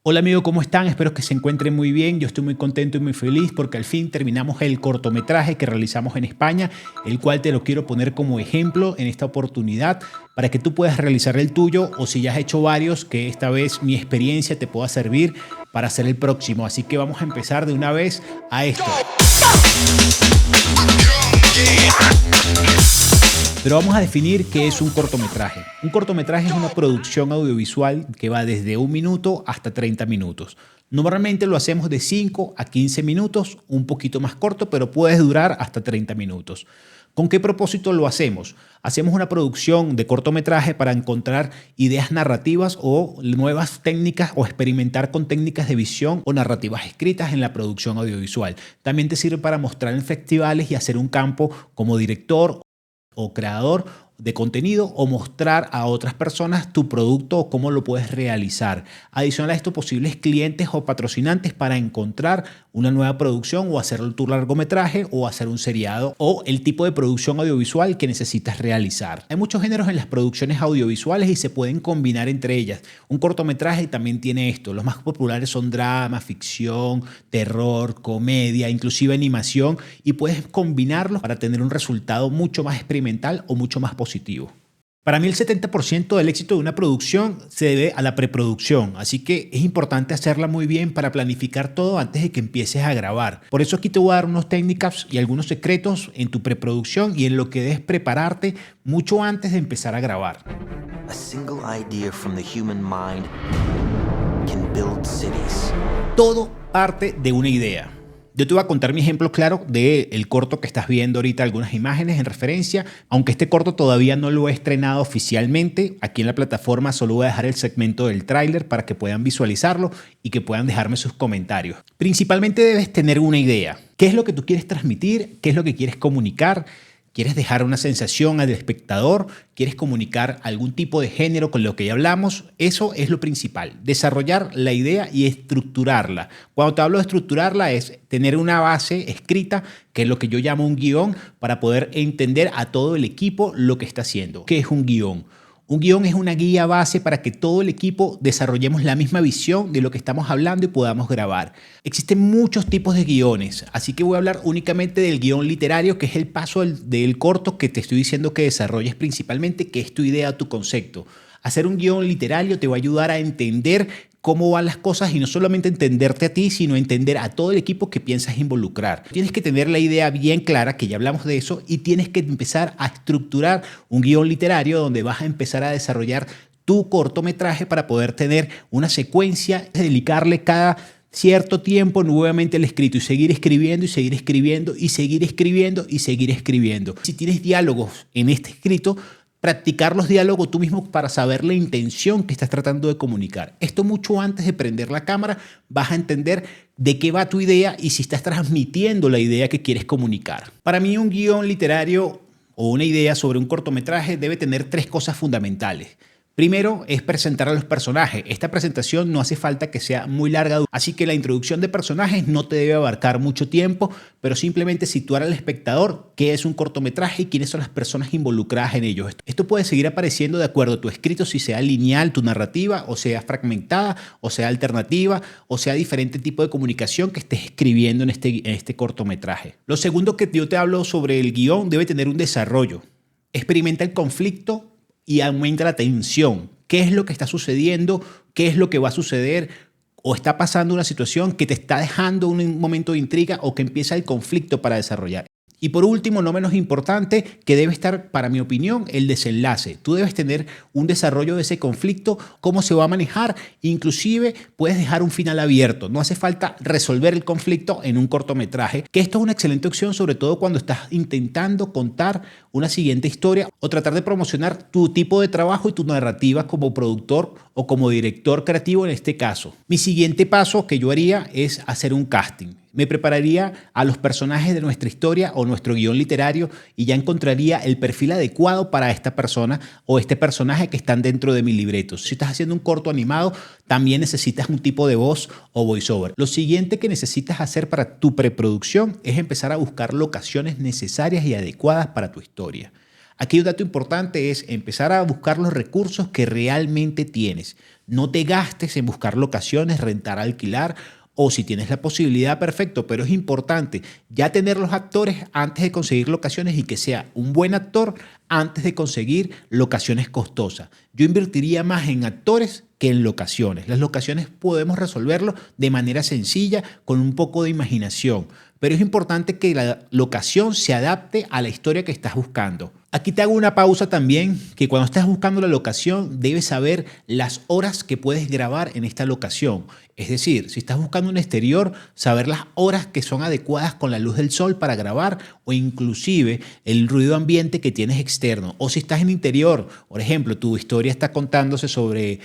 Hola amigo, ¿cómo están? Espero que se encuentren muy bien. Yo estoy muy contento y muy feliz porque al fin terminamos el cortometraje que realizamos en España, el cual te lo quiero poner como ejemplo en esta oportunidad para que tú puedas realizar el tuyo o si ya has hecho varios, que esta vez mi experiencia te pueda servir para hacer el próximo. Así que vamos a empezar de una vez a esto. Pero vamos a definir qué es un cortometraje. Un cortometraje es una producción audiovisual que va desde 1 minuto hasta 30 minutos. Normalmente lo hacemos de 5 a 15 minutos, un poquito más corto, pero puede durar hasta 30 minutos. ¿Con qué propósito lo hacemos? Hacemos una producción de cortometraje para encontrar ideas narrativas o nuevas técnicas o experimentar con técnicas de visión o narrativas escritas en la producción audiovisual. También te sirve para mostrar en festivales y hacer un campo como director o creador de contenido o mostrar a otras personas tu producto o cómo lo puedes realizar. Adicional a esto, posibles clientes o patrocinantes para encontrar una nueva producción o hacer tu largometraje o hacer un seriado o el tipo de producción audiovisual que necesitas realizar. Hay muchos géneros en las producciones audiovisuales y se pueden combinar entre ellas. Un cortometraje también tiene esto. Los más populares son drama, ficción, terror, comedia, inclusive animación, y puedes combinarlos para tener un resultado mucho más experimental o mucho más positivo. Para mí el 70% del éxito de una producción se debe a la preproducción, así que es importante hacerla muy bien para planificar todo antes de que empieces a grabar. Por eso aquí te voy a dar unas técnicas y algunos secretos en tu preproducción y en lo que debes prepararte mucho antes de empezar a grabar. A single idea from the human mind can build cities. Todo parte de una idea. Yo te voy a contar mi ejemplo claro del corto que estás viendo ahorita, algunas imágenes en referencia. Aunque este corto todavía no lo he estrenado oficialmente, aquí en la plataforma solo voy a dejar el segmento del tráiler para que puedan visualizarlo y que puedan dejarme sus comentarios. Principalmente debes tener una idea. ¿Qué es lo que tú quieres transmitir? ¿Qué es lo que quieres comunicar? ¿Quieres dejar una sensación al espectador? ¿Quieres comunicar algún tipo de género con lo que ya hablamos? Eso es lo principal, desarrollar la idea y estructurarla. Cuando te hablo de estructurarla es tener una base escrita, que es lo que yo llamo un guión, para poder entender a todo el equipo lo que está haciendo. ¿Qué es un guión? Un guión es una guía base para que todo el equipo desarrollemos la misma visión de lo que estamos hablando y podamos grabar. Existen muchos tipos de guiones, así que voy a hablar únicamente del guión literario, que es el paso del corto que te estoy diciendo que desarrolles principalmente, que es tu idea, tu concepto. Hacer un guión literario te va a ayudar a entender cómo van las cosas y no solamente entenderte a ti, sino entender a todo el equipo que piensas involucrar. Tienes que tener la idea bien clara, que ya hablamos de eso, y tienes que empezar a estructurar un guión literario donde vas a empezar a desarrollar tu cortometraje para poder tener una secuencia, dedicarle cada cierto tiempo nuevamente el escrito y seguir escribiendo y seguir escribiendo y seguir escribiendo y seguir escribiendo. Si tienes diálogos en este escrito, practicar los diálogos tú mismo para saber la intención que estás tratando de comunicar. Esto mucho antes de prender la cámara vas a entender de qué va tu idea y si estás transmitiendo la idea que quieres comunicar. Para mí un guión literario o una idea sobre un cortometraje debe tener 3 cosas fundamentales. Primero es presentar a los personajes. Esta presentación no hace falta que sea muy larga, así que la introducción de personajes no te debe abarcar mucho tiempo, pero simplemente situar al espectador qué es un cortometraje y quiénes son las personas involucradas en ello. Esto puede seguir apareciendo de acuerdo a tu escrito, si sea lineal tu narrativa, o sea fragmentada, o sea alternativa, o sea diferente tipo de comunicación que estés escribiendo en este cortometraje. Lo segundo que yo te hablo sobre el guión debe tener un desarrollo. Experimenta el conflicto y aumenta la tensión. ¿Qué es lo que está sucediendo? ¿Qué es lo que va a suceder? ¿O está pasando una situación que te está dejando un momento de intriga o que empieza el conflicto para desarrollar? Y por último, no menos importante, que debe estar, para mi opinión, el desenlace. Tú debes tener un desarrollo de ese conflicto, cómo se va a manejar, inclusive puedes dejar un final abierto. No hace falta resolver el conflicto en un cortometraje, que esto es una excelente opción, sobre todo cuando estás intentando contar una siguiente historia o tratar de promocionar tu tipo de trabajo y tu narrativa como productor o como director creativo en este caso. Mi siguiente paso que yo haría es hacer un casting. Me prepararía a los personajes de nuestra historia o nuestro guión literario y ya encontraría el perfil adecuado para esta persona o este personaje que están dentro de mi libreto. Si estás haciendo un corto animado, también necesitas un tipo de voz o voiceover. Lo siguiente que necesitas hacer para tu preproducción es empezar a buscar locaciones necesarias y adecuadas para tu historia. Aquí un dato importante es empezar a buscar los recursos que realmente tienes. No te gastes en buscar locaciones, rentar, alquilar, o si tienes la posibilidad, perfecto, pero es importante ya tener los actores antes de conseguir locaciones y que sea un buen actor antes de conseguir locaciones costosas. Yo invertiría más en actores que en locaciones. Las locaciones podemos resolverlo de manera sencilla con un poco de imaginación, pero es importante que la locación se adapte a la historia que estás buscando. Aquí te hago una pausa también, que cuando estás buscando la locación debes saber las horas que puedes grabar en esta locación. Es decir, si estás buscando un exterior, saber las horas que son adecuadas con la luz del sol para grabar o inclusive el ruido ambiente que tienes externo. O si estás en interior, por ejemplo, tu historia está contándose sobre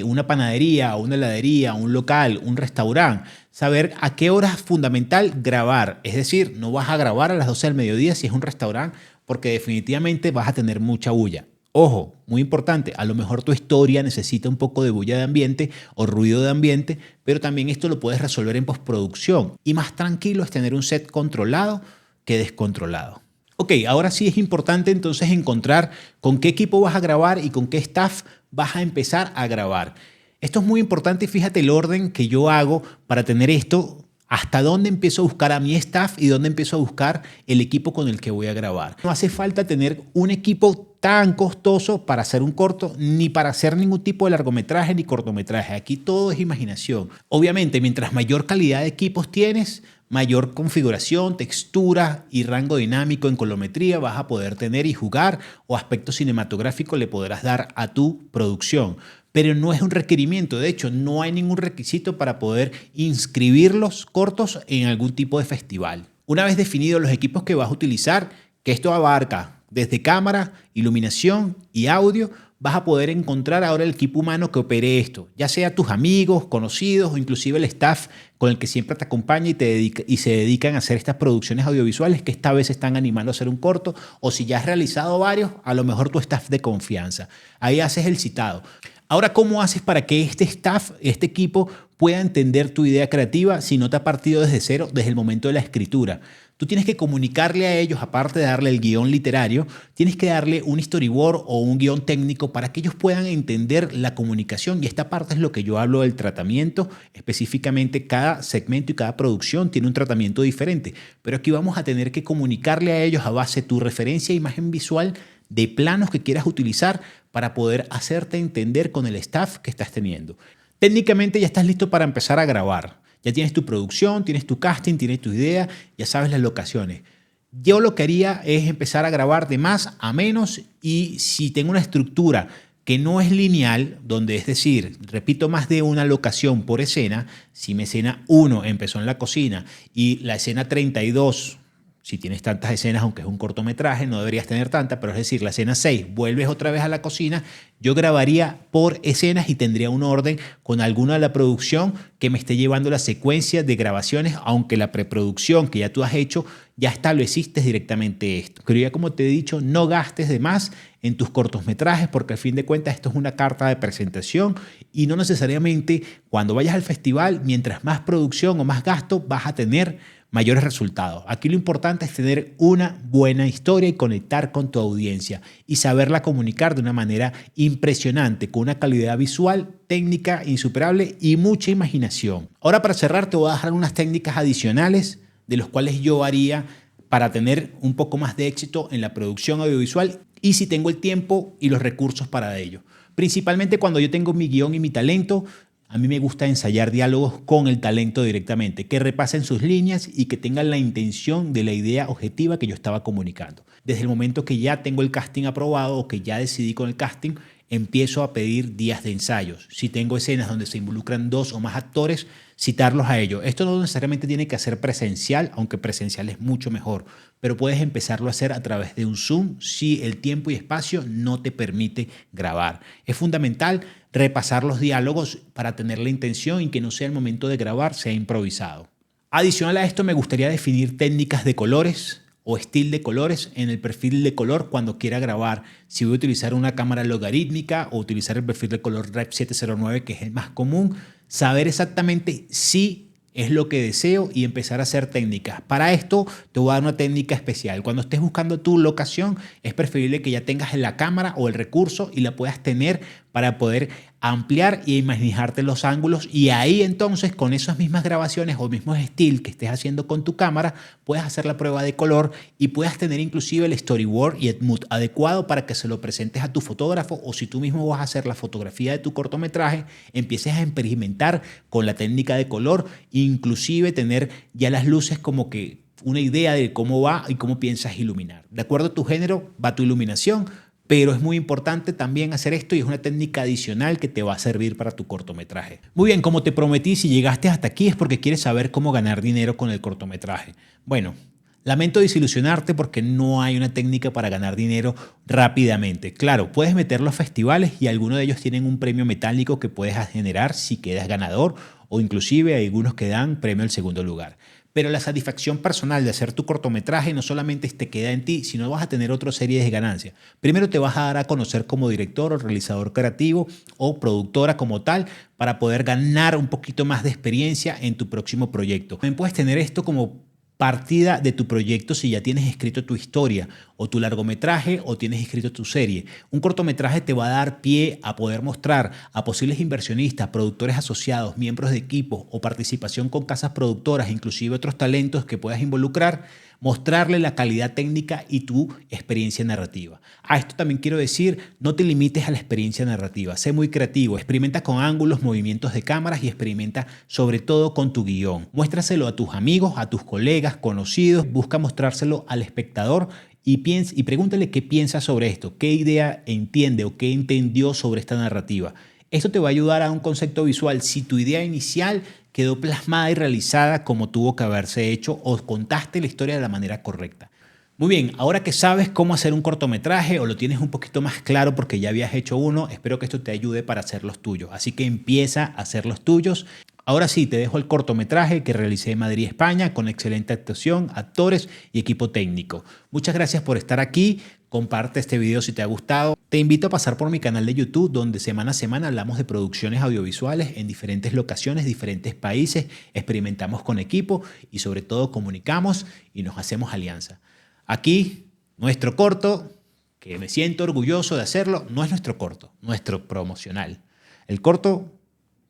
una panadería, una heladería, un local, un restaurante. Saber a qué hora es fundamental grabar. Es decir, no vas a grabar a las 12 del mediodía si es un restaurante, porque definitivamente vas a tener mucha bulla. Ojo, muy importante, a lo mejor tu historia necesita un poco de bulla de ambiente o ruido de ambiente, pero también esto lo puedes resolver en postproducción. Y más tranquilo es tener un set controlado que descontrolado. Ok, ahora sí es importante entonces encontrar con qué equipo vas a grabar y con qué staff vas a empezar a grabar. Esto es muy importante y fíjate el orden que yo hago para tener esto. Hasta dónde empiezo a buscar a mi staff y dónde empiezo a buscar el equipo con el que voy a grabar. No hace falta tener un equipo tan costoso para hacer un corto, ni para hacer ningún tipo de largometraje ni cortometraje. Aquí todo es imaginación. Obviamente, mientras mayor calidad de equipos tienes, mayor configuración, textura y rango dinámico en colorimetría vas a poder tener y jugar, o aspecto cinematográfico le podrás dar a tu producción. Pero no es un requerimiento. De hecho, no hay ningún requisito para poder inscribir los cortos en algún tipo de festival. Una vez definidos los equipos que vas a utilizar, que esto abarca desde cámara, iluminación y audio, vas a poder encontrar ahora el equipo humano que opere esto, ya sea tus amigos, conocidos o inclusive el staff con el que siempre te acompaña y se dedican a hacer estas producciones audiovisuales que esta vez están animando a hacer un corto, o si ya has realizado varios, a lo mejor tu staff de confianza. Ahí haces el citado. Ahora, ¿cómo haces para que este staff, este equipo, pueda entender tu idea creativa si no te ha partido desde cero desde el momento de la escritura? Tú tienes que comunicarle a ellos, aparte de darle el guión literario, tienes que darle un storyboard o un guión técnico para que ellos puedan entender la comunicación. Y esta parte es lo que yo hablo del tratamiento. Específicamente, cada segmento y cada producción tiene un tratamiento diferente. Pero aquí vamos a tener que comunicarle a ellos a base de tu referencia e imagen visual de planos que quieras utilizar para poder hacerte entender con el staff que estás teniendo. Técnicamente ya estás listo para empezar a grabar. Ya tienes tu producción, tienes tu casting, tienes tu idea, ya sabes las locaciones. Yo lo que haría es empezar a grabar de más a menos, y si tengo una estructura que no es lineal, donde es decir, repito más de una locación por escena, si mi escena 1 empezó en la cocina y la escena 32, si tienes tantas escenas, aunque es un cortometraje, no deberías tener tantas, pero es decir, la escena 6, vuelves otra vez a la cocina, yo grabaría por escenas y tendría un orden con alguna de la producción que me esté llevando la secuencia de grabaciones, aunque la preproducción que ya tú has hecho, ya estableciste directamente esto. Pero ya como te he dicho, no gastes de más en tus cortometrajes, porque al fin de cuentas esto es una carta de presentación y no necesariamente cuando vayas al festival, mientras más producción o más gasto vas a tener mayores resultados. Aquí lo importante es tener una buena historia y conectar con tu audiencia y saberla comunicar de una manera impresionante, con una calidad visual, técnica insuperable y mucha imaginación. Ahora, para cerrar, te voy a dejar unas técnicas adicionales de los cuales yo haría para tener un poco más de éxito en la producción audiovisual y si tengo el tiempo y los recursos para ello. Principalmente cuando yo tengo mi guión y mi talento, a mí me gusta ensayar diálogos con el talento directamente, que repasen sus líneas y que tengan la intención de la idea objetiva que yo estaba comunicando. Desde el momento que ya tengo el casting aprobado o que ya decidí con el casting, empiezo a pedir días de ensayos. Si tengo escenas donde se involucran 2 o más actores, citarlos a ellos. Esto no necesariamente tiene que ser presencial, aunque presencial es mucho mejor, pero puedes empezarlo a hacer a través de un Zoom si el tiempo y espacio no te permite grabar. Es fundamental repasar los diálogos para tener la intención y que no sea el momento de grabar, sea improvisado. Adicional a esto, me gustaría definir técnicas de colores o estilo de colores en el perfil de color cuando quiera grabar. Si voy a utilizar una cámara logarítmica o utilizar el perfil de color Rep 709, que es el más común, saber exactamente si es lo que deseo y empezar a hacer técnicas. Para esto te voy a dar una técnica especial. Cuando estés buscando tu locación, es preferible que ya tengas la cámara o el recurso y la puedas tener para poder a ampliar y a imaginarte los ángulos, y ahí entonces con esas mismas grabaciones o mismos still que estés haciendo con tu cámara puedes hacer la prueba de color y puedas tener inclusive el storyboard y el mood adecuado para que se lo presentes a tu fotógrafo, o si tú mismo vas a hacer la fotografía de tu cortometraje, empieces a experimentar con la técnica de color, inclusive tener ya las luces como que una idea de cómo va y cómo piensas iluminar. De acuerdo a tu género va tu iluminación, pero es muy importante también hacer esto y es una técnica adicional que te va a servir para tu cortometraje. Muy bien, como te prometí, si llegaste hasta aquí es porque quieres saber cómo ganar dinero con el cortometraje. Bueno, lamento desilusionarte porque no hay una técnica para ganar dinero rápidamente. Claro, puedes meterlo a festivales y algunos de ellos tienen un premio metálico que puedes generar si quedas ganador, o inclusive hay algunos que dan premio al segundo lugar. Pero la satisfacción personal de hacer tu cortometraje no solamente te queda en ti, sino vas a tener otra serie de ganancias. Primero te vas a dar a conocer como director o realizador creativo o productora como tal, para poder ganar un poquito más de experiencia en tu próximo proyecto. También puedes tener esto como partida de tu proyecto si ya tienes escrito tu historia o tu largometraje o tienes escrito tu serie. Un cortometraje te va a dar pie a poder mostrar a posibles inversionistas, productores asociados, miembros de equipos o participación con casas productoras, inclusive otros talentos que puedas involucrar, mostrarle la calidad técnica y tu experiencia narrativa. A esto también quiero decir, no te limites a la experiencia narrativa, sé muy creativo, experimenta con ángulos, movimientos de cámaras y experimenta sobre todo con tu guión. Muéstraselo a tus amigos, a tus colegas, conocidos, busca mostrárselo al espectador y pregúntale qué piensa sobre esto, qué idea entiende o qué entendió sobre esta narrativa. Esto te va a ayudar a un concepto visual si tu idea inicial quedó plasmada y realizada como tuvo que haberse hecho o contaste la historia de la manera correcta. Muy bien, ahora que sabes cómo hacer un cortometraje o lo tienes un poquito más claro porque ya habías hecho uno, espero que esto te ayude para hacer los tuyos. Así que empieza a hacer los tuyos. Ahora sí, te dejo el cortometraje que realicé en Madrid, España, con excelente actuación, actores y equipo técnico. Muchas gracias por estar aquí. Comparte este video si te ha gustado. Te invito a pasar por mi canal de YouTube, donde semana a semana hablamos de producciones audiovisuales en diferentes locaciones, diferentes países, experimentamos con equipo y sobre todo comunicamos y nos hacemos alianza. Aquí, nuestro corto, que me siento orgulloso de hacerlo, no es nuestro corto, nuestro promocional. El corto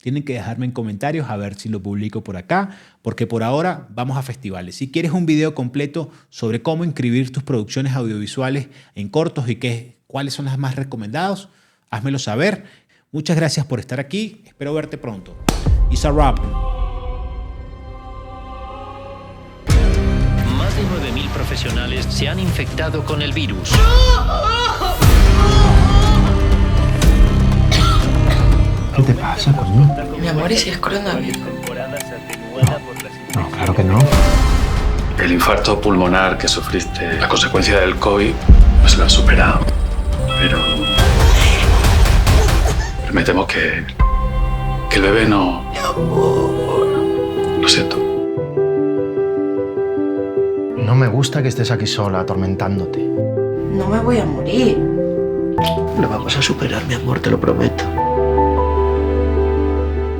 tienen que dejarme en comentarios a ver si lo publico por acá, porque por ahora vamos a festivales. Si quieres un video completo sobre cómo inscribir tus producciones audiovisuales en cortos y cuáles son las más recomendados, házmelo saber. Muchas gracias por estar aquí. Espero verte pronto. It's a wrap. Más de 9.000 profesionales se han infectado con el virus. ¿Qué te pasa, coño? Mi amor, ¿y si es coronavirus? No, claro que no. El infarto pulmonar que sufriste, la consecuencia del COVID, pues lo has superado. Pero me temo que el bebé no... Mi amor. Lo siento. No me gusta que estés aquí sola, atormentándote. No me voy a morir. Lo vamos a superar, mi amor, te lo prometo.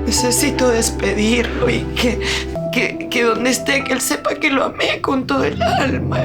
Necesito despedirlo y que donde esté, que él sepa que lo amé con todo el alma.